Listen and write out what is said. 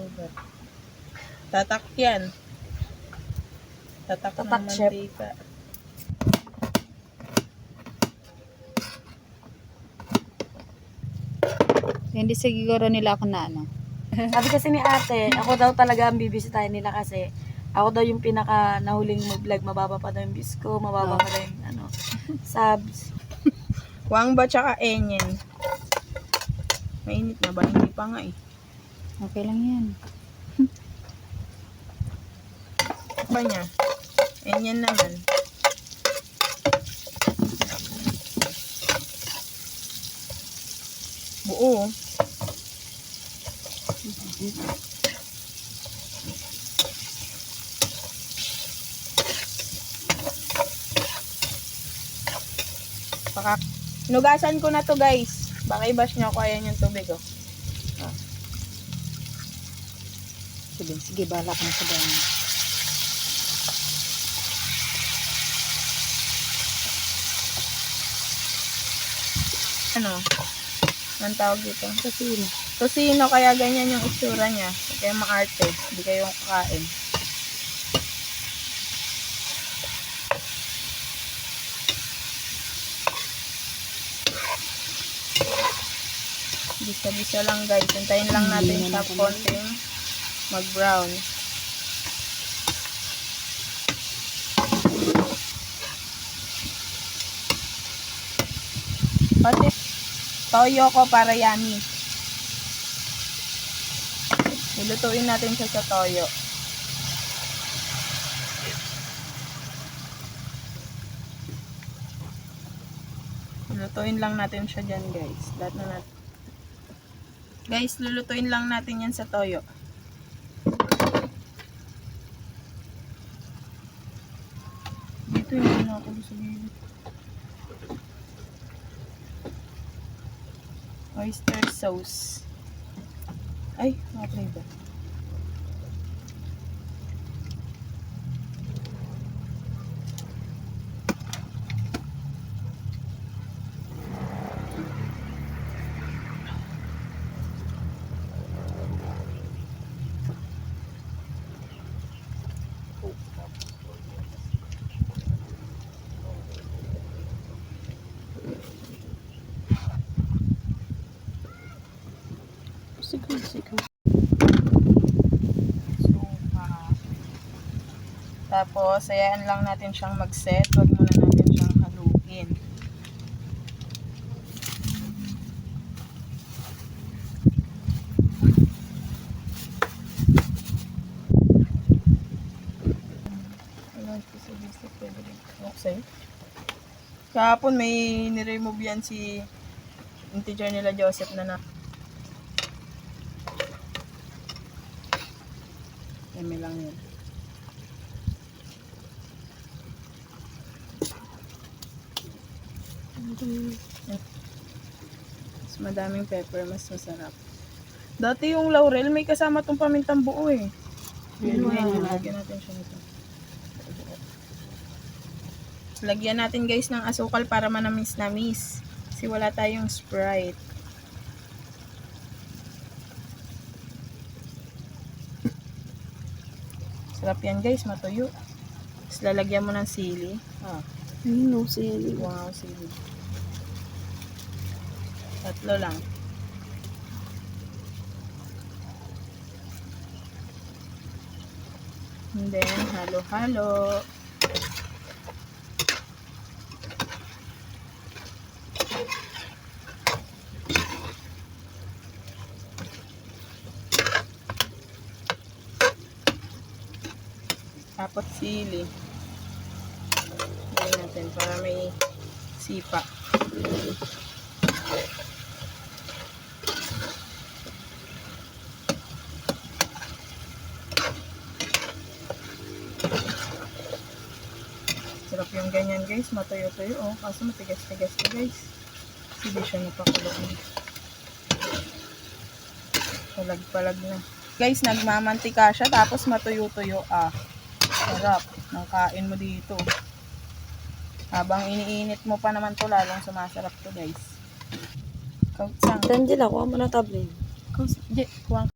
sugat. Tatak yan. Tatak ng chef. mantika. Hindi siguro nila ako na ano. Sabi kasi ni ate, ako daw talaga ang bibisitahin nila kasi ako daw yung pinaka nahuling mag-vlog. Mababa pa daw yung views ko, mababa pa daw yung subs. Huang ba tsaka enyen? Mainit na ba? Hindi pa nga eh. Okay lang yan. Pa niya. Enyen naman. Buo. Nugasan ko na to guys. Baka i-bash nyo ako. Ayan yung tubig oh. Sige, balak na sa dami. Ano? Anong tawag dito? Tosino. Tosino, kaya ganyan yung itsura niya. Kaya maarte. Hindi kayo kakain. Bisa-bisa lang guys. Hintayin lang natin sa konting mag-brown. Pati toyo ko para yummy. Ilutuin natin siya sa toyo. Lulutuin lang natin siya dyan guys. Lahat na natin. Guys, lulutuin lang natin yan sa toyo. Dito yung ano ako sa gilid. Oyster sauce. Ay, matry ba? Sige. Suka. Tapos, hayaan lang natin siyang mag-set. Huwag muna natin siyang haluin. Kahapon may niremove yan si integer nila Joseph na. Dami lang yun. Mas madaming pepper, mas masarap. Dati yung laurel, may kasama tong pamintang buo eh. Lagyan natin siya nito. Lagyan natin guys ng asukal para manamis-namis. Kasi wala tayong Sprite. Sarap yan guys, matuyo. Tapos lalagyan mo ng sili. Ayun, sili. Wow, sili. Tatlo lang. And then, halo-halo. Tapos sili. Lagyan natin para may sipa. Sarap yung ganyan guys, matuyo-tuyo oh. Kaso matigas-tigas to guys. Hindi siya napakuloan. Palag-palag na. Guys, nagmamantika siya tapos matuyo-tuyo ah. Sarap ng kain mo dito. Habang iniinit mo pa naman to, lalong sumasarap to guys. Kautsang. Angela, kuha mo na tablet. Kuwang.